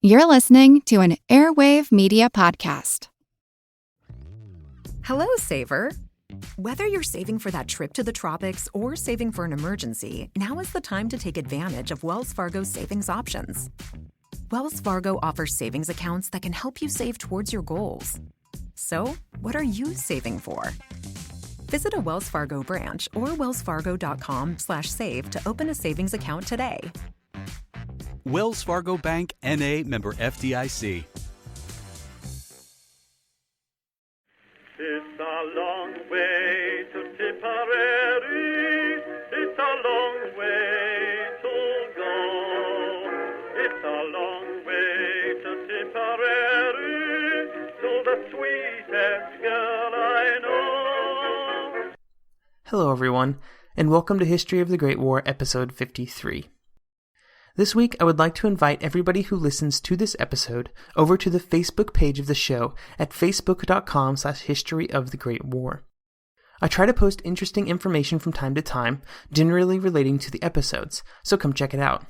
You're listening to an Airwave Media Podcast. Hello, saver. Whether you're saving for that trip to the tropics or saving for an emergency, now is the time to take advantage of Wells Fargo's savings options. Wells Fargo offers savings accounts that can help you save towards your goals. So, what are you saving for? Visit a Wells Fargo branch or wellsfargo.com/save to open a savings account today. Wells Fargo Bank, N.A., member FDIC. It's a long way to Tipperary. It's a long way to go. It's a long way to Tipperary, to the sweetest girl I know. Hello everyone, and welcome to History of the Great War, episode 53. This week, I would like to invite everybody who listens to this episode over to the Facebook page of the show at facebook.com/historyofthegreatwar. I try to post interesting information from time to time, generally relating to the episodes, so come check it out.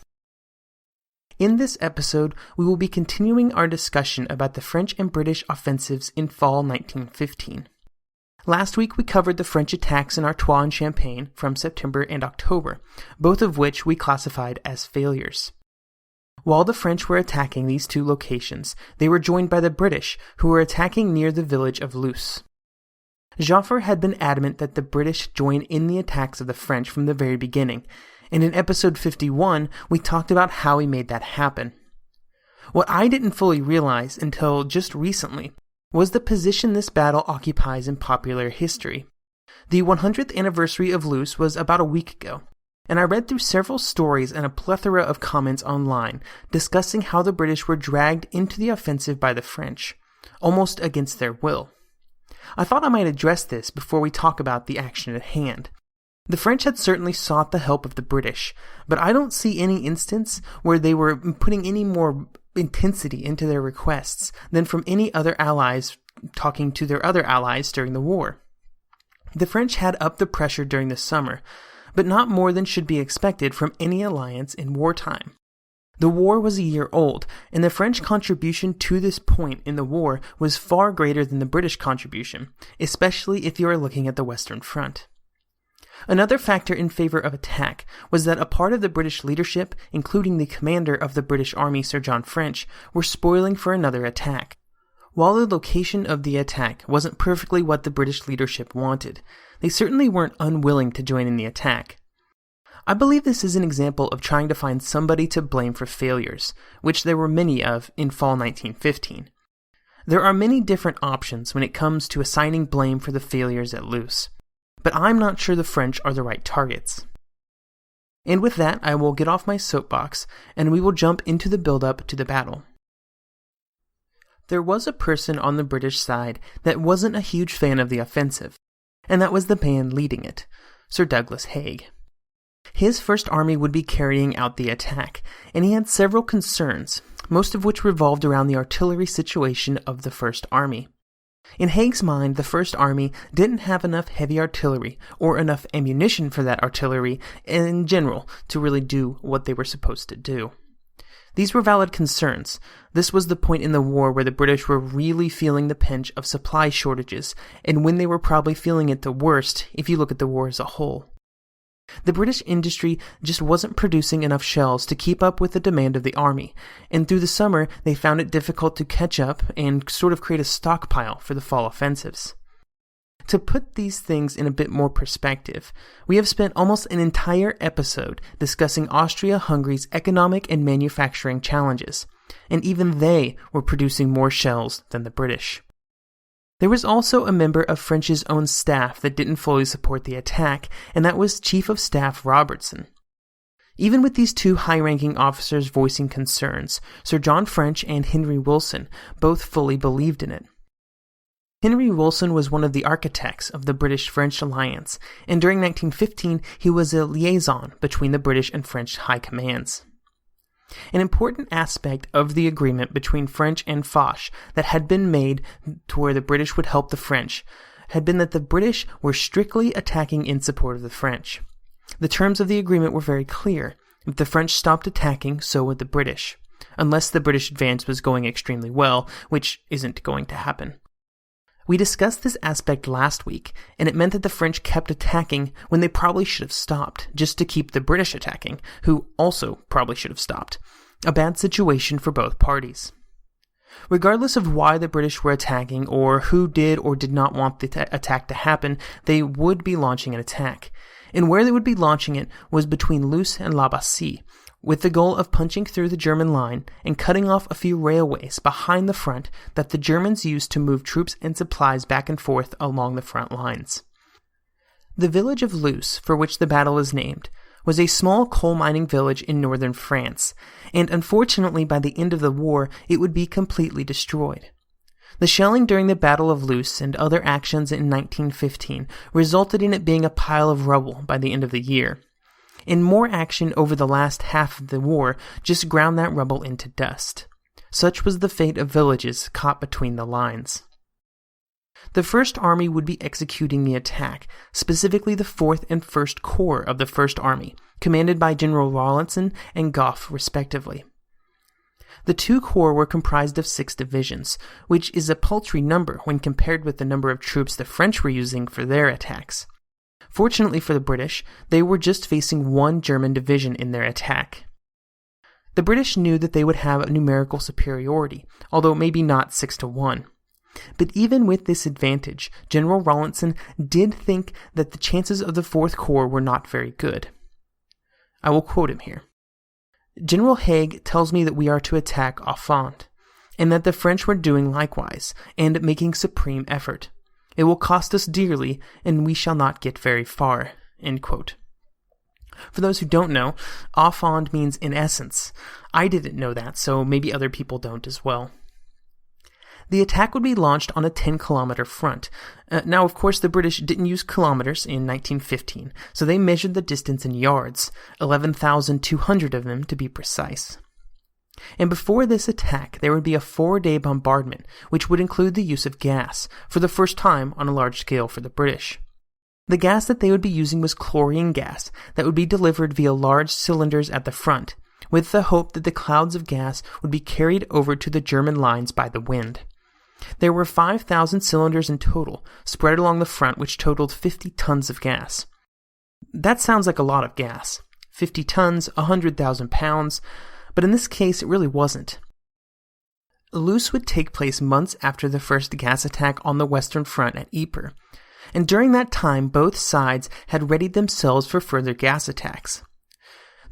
In this episode, we will be continuing our discussion about the French and British offensives in fall 1915. Last week, we covered the French attacks in Artois and Champagne from September and October, both of which we classified as failures. While the French were attacking these two locations, they were joined by the British, who were attacking near the village of Loos. Joffre had been adamant that the British join in the attacks of the French from the very beginning, and in episode 51, we talked about how he made that happen. What I didn't fully realize until just recently was the position this battle occupies in popular history. The 100th anniversary of Loos was about a week ago, and I read through several stories and a plethora of comments online discussing how the British were dragged into the offensive by the French, almost against their will. I thought I might address this before we talk about the action at hand. The French had certainly sought the help of the British, but I don't see any instance where they were putting any more intensity into their requests than from any other allies talking to their other allies during the war. The French had upped the pressure during the summer, but not more than should be expected from any alliance in wartime. The war was a year old, and the French contribution to this point in the war was far greater than the British contribution, especially if you are looking at the Western Front. Another factor in favor of attack was that a part of the British leadership, including the commander of the British Army, Sir John French, were spoiling for another attack. While the location of the attack wasn't perfectly what the British leadership wanted, they certainly weren't unwilling to join in the attack. I believe this is an example of trying to find somebody to blame for failures, which there were many of in fall 1915. There are many different options when it comes to assigning blame for the failures at Loos, but I'm not sure the French are the right targets. And with that, I will get off my soapbox, and we will jump into the build-up to the battle. There was a person on the British side that wasn't a huge fan of the offensive, and that was the man leading it, Sir Douglas Haig. His First Army would be carrying out the attack, and he had several concerns, most of which revolved around the artillery situation of the First Army. In Haig's mind, the First Army didn't have enough heavy artillery or enough ammunition for that artillery in general to really do what they were supposed to do. These were valid concerns. This was the point in the war where the British were really feeling the pinch of supply shortages, and when they were probably feeling it the worst if you look at the war as a whole. The British industry just wasn't producing enough shells to keep up with the demand of the army, and through the summer they found it difficult to catch up and sort of create a stockpile for the fall offensives. To put these things in a bit more perspective, we have spent almost an entire episode discussing Austria-Hungary's economic and manufacturing challenges, and even they were producing more shells than the British. There was also a member of French's own staff that didn't fully support the attack, and that was Chief of Staff Robertson. Even with these two high-ranking officers voicing concerns, Sir John French and Henry Wilson both fully believed in it. Henry Wilson was one of the architects of the British-French alliance, and during 1915 he was a liaison between the British and French high commands. An important aspect of the agreement between French and Foch that had been made to where the British would help the French had been that the British were strictly attacking in support of the French. The terms of the agreement were very clear. If the French stopped attacking, so would the British. unless the British advance was going extremely well, which isn't going to happen. We discussed this aspect last week, and it meant that the French kept attacking when they probably should have stopped, just to keep the British attacking, who also probably should have stopped. A bad situation for both parties. Regardless of why the British were attacking, or who did or did not want the attack to happen, they would be launching an attack. And where they would be launching it was between Loos and La Bassée, with the goal of punching through the German line and cutting off a few railways behind the front that the Germans used to move troops and supplies back and forth along the front lines. The village of Loos, for which the battle is named, was a small coal mining village in northern France, and unfortunately by the end of the war it would be completely destroyed. The shelling during the Battle of Loos and other actions in 1915 resulted in it being a pile of rubble by the end of the year. And more action over the last half of the war just ground that rubble into dust. Such was the fate of villages caught between the lines. The First Army would be executing the attack, specifically the 4th and 1st Corps of the First Army, commanded by General Rawlinson and Gough respectively. The two corps were comprised of 6 divisions, which is a paltry number when compared with the number of troops the French were using for their attacks. Fortunately for the British, they were just facing 1 German division in their attack. The British knew that they would have a numerical superiority, although maybe not 6-1. But even with this advantage, General Rawlinson did think that the chances of the 4th Corps were not very good. I will quote him here. General Haig tells me that we are to attack au fond, and that the French were doing likewise, and making supreme effort. It will cost us dearly, and we shall not get very far. End quote. For those who don't know, au fond means in essence. I didn't know that, so maybe other people don't as well. The attack would be launched on a 10-kilometer front. Now, of course, the British didn't use kilometers in 1915, so they measured the distance in yards, 11,200 of them to be precise. And before this attack, there would be a 4-day bombardment, which would include the use of gas, for the first time on a large scale for the British. The gas that they would be using was chlorine gas that would be delivered via large cylinders at the front, with the hope that the clouds of gas would be carried over to the German lines by the wind. There were 5,000 cylinders in total, spread along the front, which totaled 50 tons of gas. That sounds like a lot of gas. 50 tons, 100,000 pounds, but in this case it really wasn't. Loos would take place months after the first gas attack on the Western Front at Ypres, and during that time both sides had readied themselves for further gas attacks.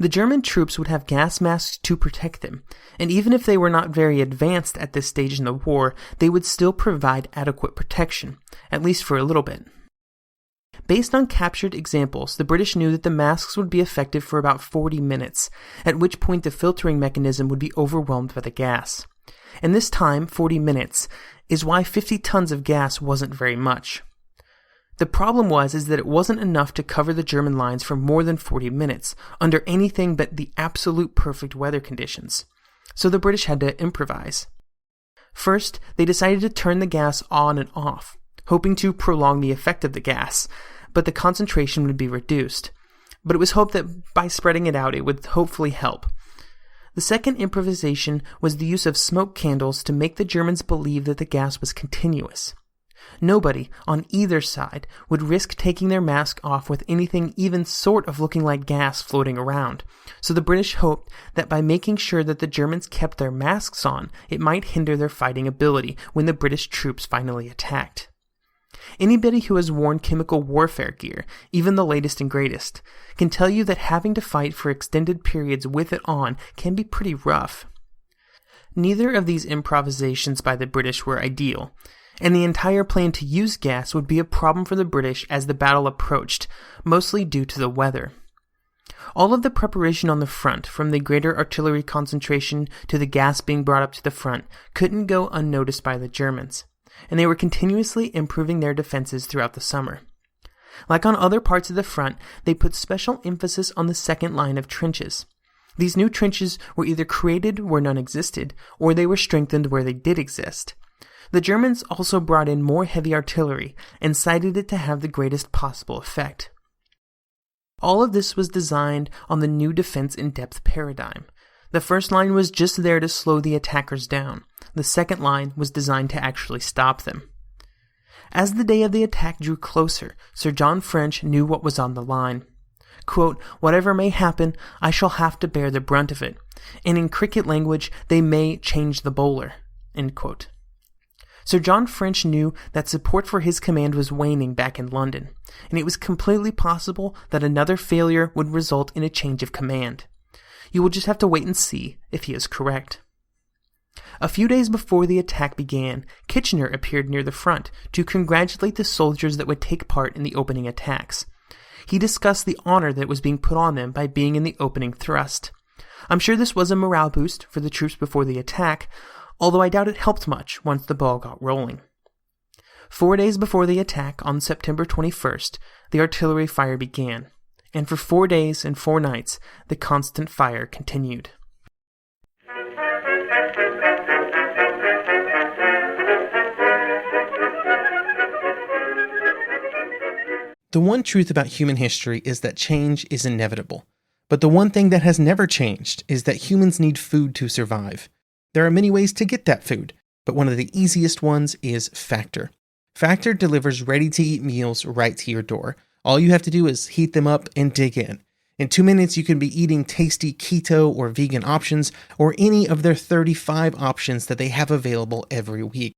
The German troops would have gas masks to protect them, and even if they were not very advanced at this stage in the war, they would still provide adequate protection, at least for a little bit. Based on captured examples, the British knew that the masks would be effective for about 40 minutes, at which point the filtering mechanism would be overwhelmed by the gas. And this time, 40 minutes, is why 50 tons of gas wasn't very much. The problem is that it wasn't enough to cover the German lines for more than 40 minutes, under anything but the absolute perfect weather conditions. So the British had to improvise. First, they decided to turn the gas on and off, hoping to prolong the effect of the gas, but the concentration would be reduced. But it was hoped that by spreading it out, it would hopefully help. The second improvisation was the use of smoke candles to make the Germans believe that the gas was continuous. Nobody, on either side, would risk taking their mask off with anything even sort of looking like gas floating around, so the British hoped that by making sure that the Germans kept their masks on, it might hinder their fighting ability when the British troops finally attacked. Anybody who has worn chemical warfare gear, even the latest and greatest, can tell you that having to fight for extended periods with it on can be pretty rough. Neither of these improvisations by the British were ideal, and the entire plan to use gas would be a problem for the British as the battle approached, mostly due to the weather. All of the preparation on the front, from the greater artillery concentration to the gas being brought up to the front, couldn't go unnoticed by the Germans, and they were continuously improving their defenses throughout the summer. Like on other parts of the front, they put special emphasis on the second line of trenches. These new trenches were either created where none existed, or they were strengthened where they did exist. The Germans also brought in more heavy artillery and sighted it to have the greatest possible effect. All of this was designed on the new defense in depth paradigm. The first line was just there to slow the attackers down. The second line was designed to actually stop them. As the day of the attack drew closer, Sir John French knew what was on the line. Quote, "Whatever may happen, I shall have to bear the brunt of it. And in cricket language, they may change the bowler." End quote. Sir John French knew that support for his command was waning back in London, and it was completely possible that another failure would result in a change of command. You will just have to wait and see if he is correct. A few days before the attack began, Kitchener appeared near the front to congratulate the soldiers that would take part in the opening attacks. He discussed the honor that was being put on them by being in the opening thrust. I'm sure this was a morale boost for the troops before the attack, although I doubt it helped much once the ball got rolling. 4 days before the attack, on September 21st, the artillery fire began, and for 4 days and 4 nights, the constant fire continued. The one truth about human history is that change is inevitable. But the one thing that has never changed is that humans need food to survive. There are many ways to get that food, but one of the easiest ones is Factor. Factor delivers ready-to-eat meals right to your door. All you have to do is heat them up and dig in. In 2 minutes, you can be eating tasty keto or vegan options, or any of their 35 options that they have available every week.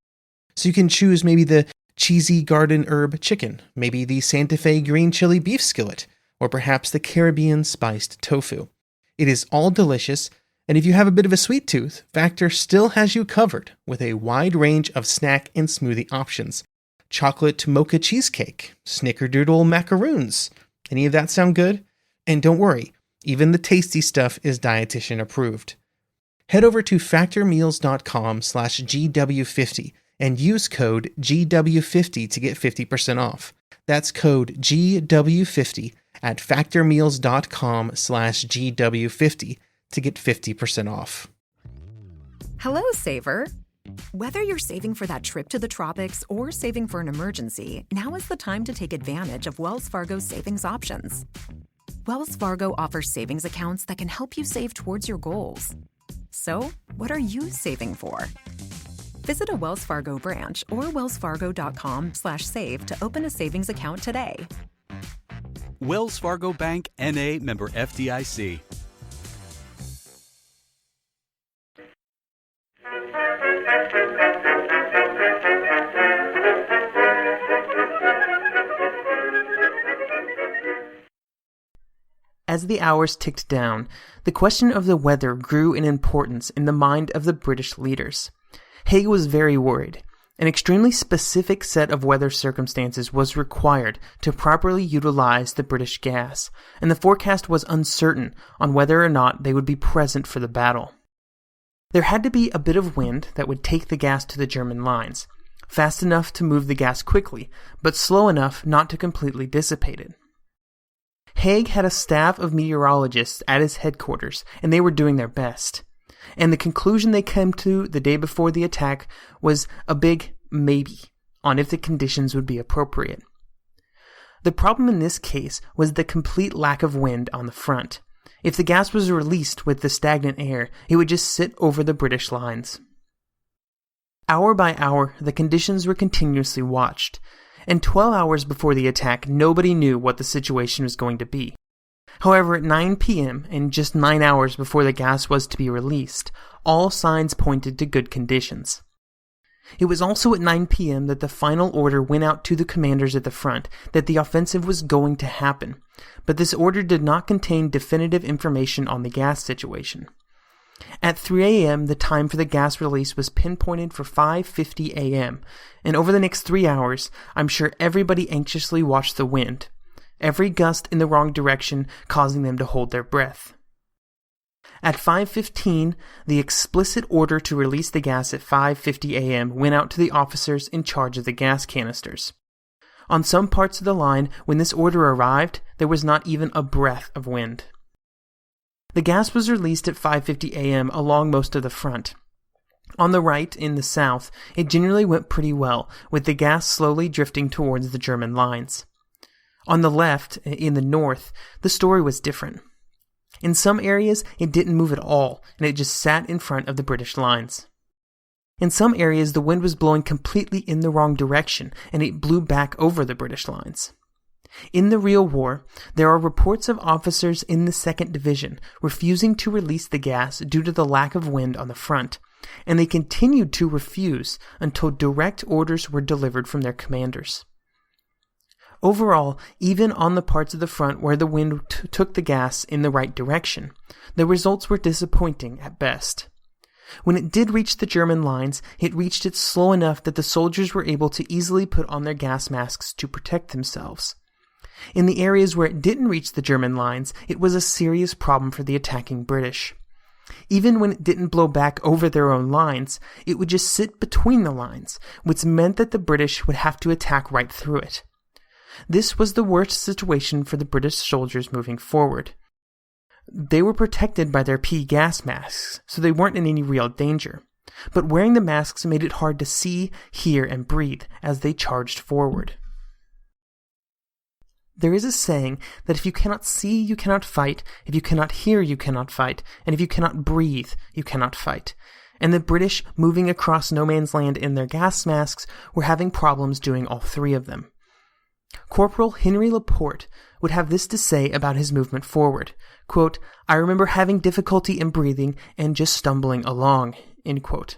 So you can choose maybe the cheesy garden herb chicken, maybe the Santa Fe green chili beef skillet, or perhaps the Caribbean spiced tofu. It is all delicious, and if you have a bit of a sweet tooth, Factor still has you covered with a wide range of snack and smoothie options. Chocolate mocha cheesecake, snickerdoodle macaroons. Any of that sound good? And don't worry, even the tasty stuff is dietitian approved. Head over to factormeals.com/GW50 and use code GW50 to get 50% off. That's code GW50 at factormeals.com/GW50 to get 50% off. Hello, Saver. Whether you're saving for that trip to the tropics or saving for an emergency, now is the time to take advantage of Wells Fargo's savings options. Wells Fargo offers savings accounts that can help you save towards your goals. So, what are you saving for? Visit a Wells Fargo branch or wellsfargo.com/save to open a savings account today. Wells Fargo Bank, N.A., member FDIC. As the hours ticked down, the question of the weather grew in importance in the mind of the British leaders. Haig was very worried. An extremely specific set of weather circumstances was required to properly utilize the British gas, and the forecast was uncertain on whether or not they would be present for the battle. There had to be a bit of wind that would take the gas to the German lines, fast enough to move the gas quickly, but slow enough not to completely dissipate it. Haig had a staff of meteorologists at his headquarters, and they were doing their best. And the conclusion they came to the day before the attack was a big maybe on if the conditions would be appropriate. The problem in this case was the complete lack of wind on the front. If the gas was released with the stagnant air, it would just sit over the British lines. Hour by hour, the conditions were continuously watched, and 12 hours before the attack, nobody knew what the situation was going to be. However, at 9 p.m., and just 9 hours before the gas was to be released, all signs pointed to good conditions. It was also at 9 p.m. that the final order went out to the commanders at the front that the offensive was going to happen, but this order did not contain definitive information on the gas situation. At 3 a.m., the time for the gas release was pinpointed for 5:50 a.m., and over the next 3 hours, I'm sure everybody anxiously watched the wind, every gust in the wrong direction causing them to hold their breath. At 5:15, the explicit order to release the gas at 5:50 a.m. went out to the officers in charge of the gas canisters. On some parts of the line, when this order arrived, there was not even a breath of wind. The gas was released at 5:50 a.m. along most of the front. On the right, in the south, it generally went pretty well, with the gas slowly drifting towards the German lines. On the left, in the north, the story was different. In some areas, it didn't move at all, and it just sat in front of the British lines. In some areas, the wind was blowing completely in the wrong direction, and it blew back over the British lines. In the real war, there are reports of officers in the 2nd Division refusing to release the gas due to the lack of wind on the front, and they continued to refuse until direct orders were delivered from their commanders. Overall, even on the parts of the front where the wind took the gas in the right direction, the results were disappointing at best. When it did reach the German lines, it reached it slow enough that the soldiers were able to easily put on their gas masks to protect themselves. In the areas where it didn't reach the German lines, it was a serious problem for the attacking British. Even when it didn't blow back over their own lines, it would just sit between the lines, which meant that the British would have to attack right through it. This was the worst situation for the British soldiers moving forward. They were protected by their P gas masks, so they weren't in any real danger. But wearing the masks made it hard to see, hear, and breathe as they charged forward. There is a saying that if you cannot see, you cannot fight, if you cannot hear, you cannot fight, and if you cannot breathe, you cannot fight. And the British, moving across no man's land in their gas masks, were having problems doing all three of them. Corporal Henry Laporte would have this to say about his movement forward, quote, "I remember having difficulty in breathing and just stumbling along," end quote.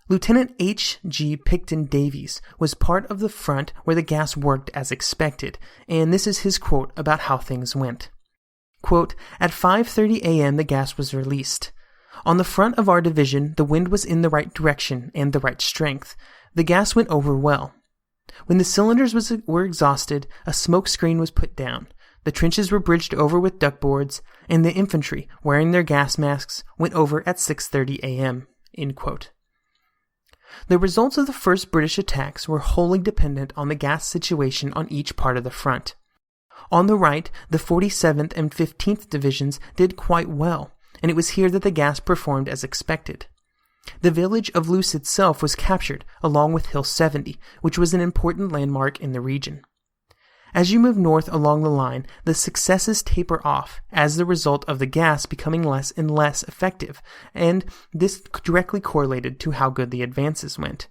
Lieutenant H.G. Picton Davies was part of the front where the gas worked as expected, and this is his quote about how things went. Quote, "At 5:30 a.m. the gas was released. On the front of our division, the wind was in the right direction and the right strength. The gas went over well. When the cylinders were exhausted, a smoke screen was put down. The trenches were bridged over with duckboards, and the infantry, wearing their gas masks, went over at 6:30 a.m." End quote. The results of the first British attacks were wholly dependent on the gas situation on each part of the front. On the right, the 47th and 15th Divisions did quite well, and it was here that the gas performed as expected. The village of Loos itself was captured, along with Hill 70, which was an important landmark in the region. As you move north along the line, the successes taper off as the result of the gas becoming less and less effective, and this directly correlated to how good the advances went.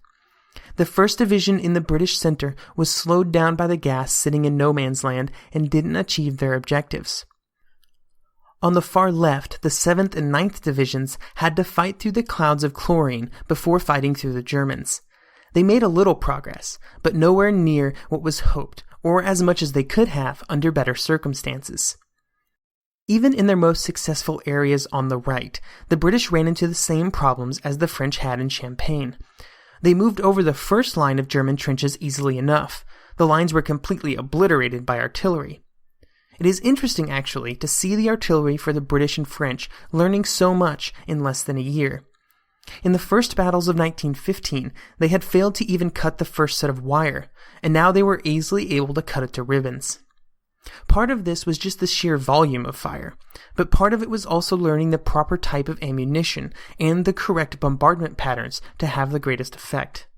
The 1st Division in the British center was slowed down by the gas sitting in no man's land and didn't achieve their objectives. On the far left, the 7th and 9th Divisions had to fight through the clouds of chlorine before fighting through the Germans. They made a little progress, but nowhere near what was hoped, or as much as they could have under better circumstances. Even in their most successful areas on the right, the British ran into the same problems as the French had in Champagne. They moved over the first line of German trenches easily enough. The lines were completely obliterated by artillery. It is interesting, actually, to see the artillery for the British and French learning so much in less than a year. In the first battles of 1915, they had failed to even cut the first set of wire, and now they were easily able to cut it to ribbons. Part of this was just the sheer volume of fire, but part of it was also learning the proper type of ammunition and the correct bombardment patterns to have the greatest effect.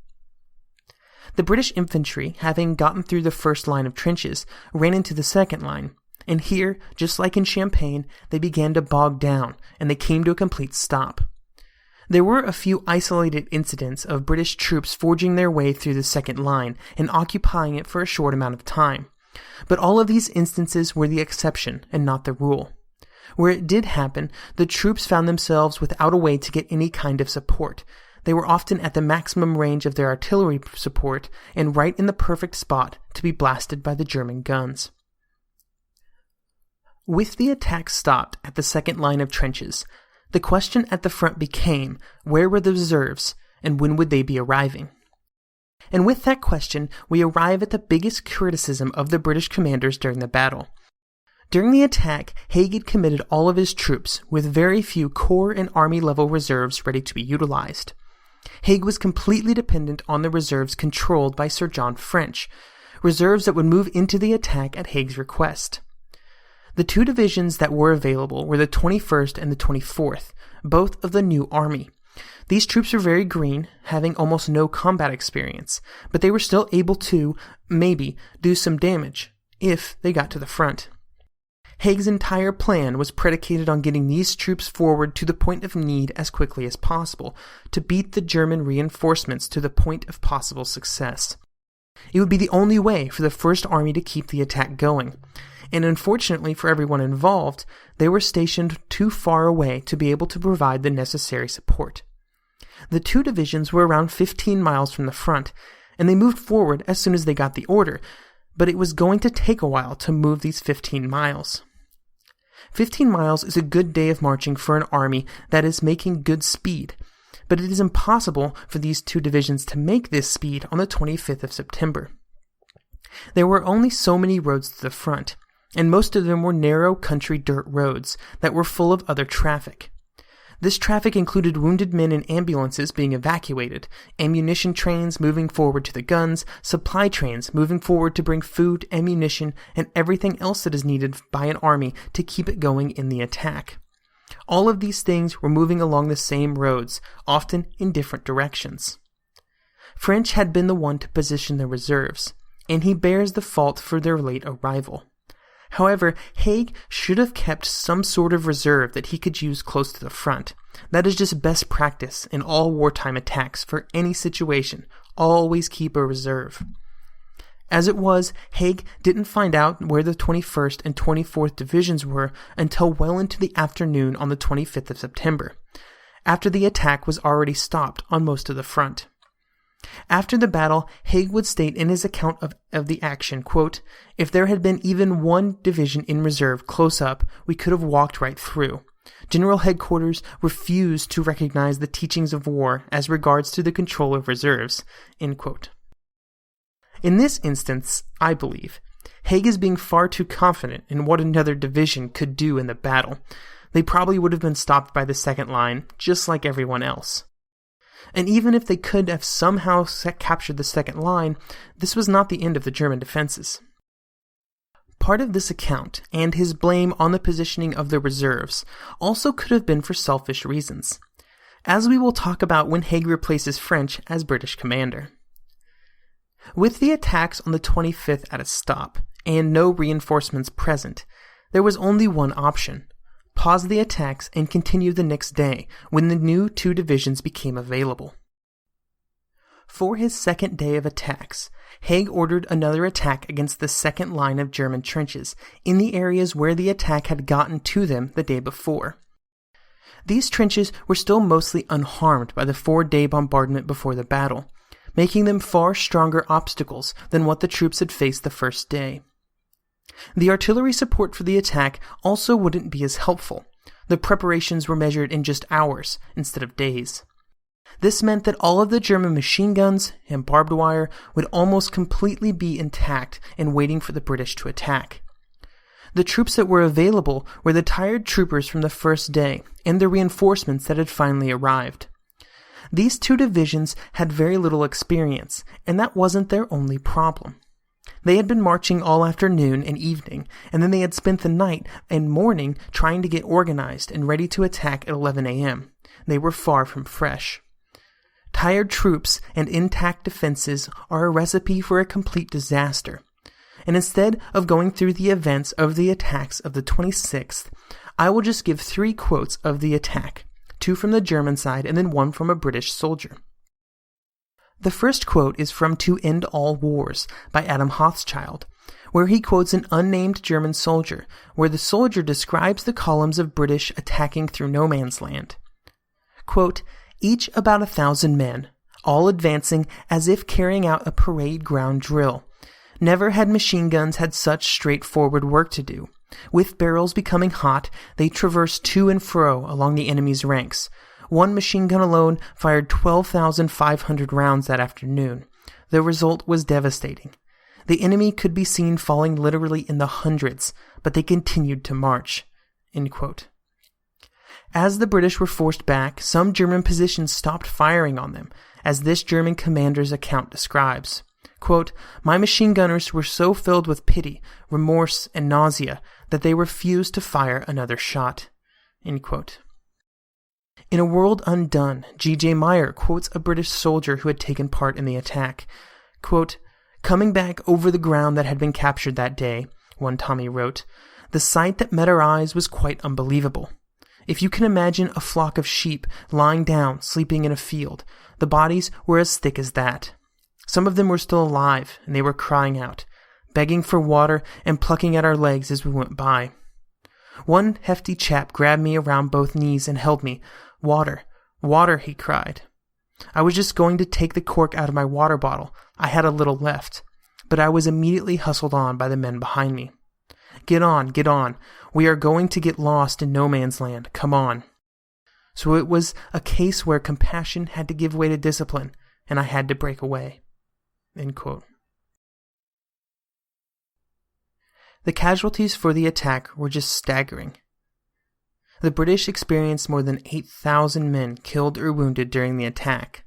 The British infantry, having gotten through the first line of trenches, ran into the second line, and here, just like in Champagne, they began to bog down, and they came to a complete stop. There were a few isolated incidents of British troops forging their way through the second line and occupying it for a short amount of time, but all of these instances were the exception and not the rule. Where it did happen, the troops found themselves without a way to get any kind of support. They were often at the maximum range of their artillery support and right in the perfect spot to be blasted by the German guns. With the attack stopped at the second line of trenches, the question at the front became, where were the reserves, and when would they be arriving? And with that question, we arrive at the biggest criticism of the British commanders during the battle. During the attack, Haig had committed all of his troops, with very few corps and army-level reserves ready to be utilized. Haig was completely dependent on the reserves controlled by Sir John French, reserves that would move into the attack at Haig's request. The two divisions that were available were the 21st and the 24th, both of the new army. These troops were very green, having almost no combat experience, but they were still able to, maybe, do some damage, if they got to the front. Haig's entire plan was predicated on getting these troops forward to the point of need as quickly as possible, to beat the German reinforcements to the point of possible success. It would be the only way for the First Army to keep the attack going, and unfortunately for everyone involved, they were stationed too far away to be able to provide the necessary support. The two divisions were around 15 miles from the front, and they moved forward as soon as they got the order, but it was going to take a while to move these 15 miles. 15 miles is a good day of marching for an army that is making good speed, but it is impossible for these two divisions to make this speed on the 25th of September. There were only so many roads to the front, and most of them were narrow country dirt roads that were full of other traffic. This traffic included wounded men in ambulances being evacuated, ammunition trains moving forward to the guns, supply trains moving forward to bring food, ammunition, and everything else that is needed by an army to keep it going in the attack. All of these things were moving along the same roads, often in different directions. French had been the one to position the reserves, and he bears the fault for their late arrival. However, Haig should have kept some sort of reserve that he could use close to the front. That is just best practice in all wartime attacks for any situation. Always keep a reserve. As it was, Haig didn't find out where the 21st and 24th Divisions were until well into the afternoon on the 25th of September, after the attack was already stopped on most of the front. After the battle, Haig would state in his account of the action, quote, "If there had been even one division in reserve close up, we could have walked right through. General Headquarters refused to recognize the teachings of war as regards to the control of reserves." End quote. In this instance, I believe, Haig is being far too confident in what another division could do in the battle. They probably would have been stopped by the second line, just like everyone else. And even if they could have somehow captured the second line, this was not the end of the German defenses. Part of this account, and his blame on the positioning of the reserves, also could have been for selfish reasons, as we will talk about when Haig replaces French as British commander. With the attacks on the 25th at a stop, and no reinforcements present, there was only one option: pause the attacks and continue the next day when the new two divisions became available. For his second day of attacks, Haig ordered another attack against the second line of German trenches in the areas where the attack had gotten to them the day before. These trenches were still mostly unharmed by the 4-day bombardment before the battle, making them far stronger obstacles than what the troops had faced the first day. The artillery support for the attack also wouldn't be as helpful. The preparations were measured in just hours instead of days. This meant that all of the German machine guns and barbed wire would almost completely be intact and waiting for the British to attack. The troops that were available were the tired troopers from the first day and the reinforcements that had finally arrived. These two divisions had very little experience, and that wasn't their only problem. They had been marching all afternoon and evening, and then they had spent the night and morning trying to get organized and ready to attack at 11 a.m. They were far from fresh. Tired troops and intact defenses are a recipe for a complete disaster. And instead of going through the events of the attacks of the 26th, I will just give 3 quotes of the attack, 2 from the German side and then 1 from a British soldier. The first quote is from To End All Wars by Adam Hochschild, where he quotes an unnamed German soldier, where the soldier describes the columns of British attacking through no man's land. Quote, "Each about 1,000 men, all advancing as if carrying out a parade ground drill. Never had machine guns had such straightforward work to do. With barrels becoming hot, they traversed to and fro along the enemy's ranks. One machine gun alone fired 12,500 rounds that afternoon. The result was devastating. The enemy could be seen falling literally in the hundreds, but they continued to march." End quote. As the British were forced back, some German positions stopped firing on them, as this German commander's account describes. Quote, "My machine gunners were so filled with pity, remorse, and nausea that they refused to fire another shot." End quote. In A World Undone, G.J. Meyer quotes a British soldier who had taken part in the attack. Quote, "Coming back over the ground that had been captured that day," one Tommy wrote, The sight that met our eyes was quite unbelievable. If you can imagine a flock of sheep lying down, sleeping in a field, the bodies were as thick as that. Some of them were still alive, and they were crying out, begging for water and plucking at our legs as we went by. One hefty chap grabbed me around both knees and held me. "Water, water," he cried. I was just going to take the cork out of my water bottle. I had a little left, but I was immediately hustled on by the men behind me. Get on, get on. We are going to get lost in no man's land. Come on." So it was a case where compassion had to give way to discipline, and I had to break away. End quote. The casualties for the attack were just staggering. The British experienced more than 8,000 men killed or wounded during the attack.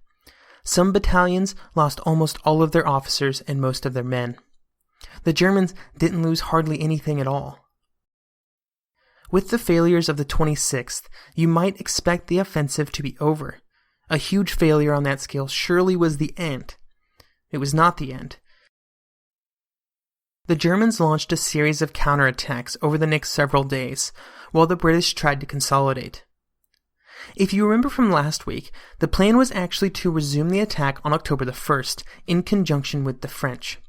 Some battalions lost almost all of their officers and most of their men. The Germans didn't lose hardly anything at all. With the failures of the 26th, you might expect the offensive to be over. A huge failure on that scale surely was the end. It was not the end. The Germans launched a series of counterattacks over the next several days, while the British tried to consolidate. If you remember from last week, the plan was actually to resume the attack on October the 1st, in conjunction with the French.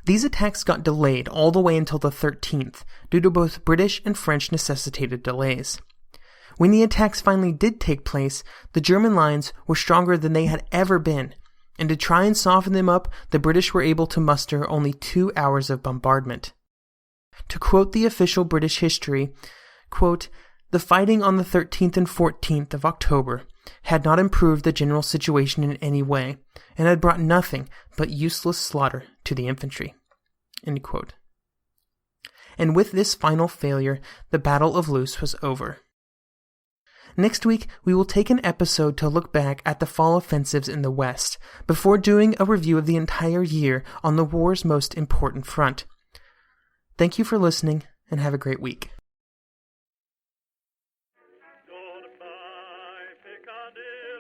These attacks got delayed all the way until the 13th, due to both British and French necessitated delays. When the attacks finally did take place, the German lines were stronger than they had ever been, and to try and soften them up, the British were able to muster only 2 hours of bombardment. To quote the official British history, quote, "The fighting on the 13th and 14th of October had not improved the general situation in any way, and had brought nothing but useless slaughter to the infantry." End quote. And with this final failure, the Battle of Loos was over. Next week, we will take an episode to look back at the fall offensives in the West, before doing a review of the entire year on the war's most important front. Thank you for listening, and have a great week. Goodbye, Piccadilly.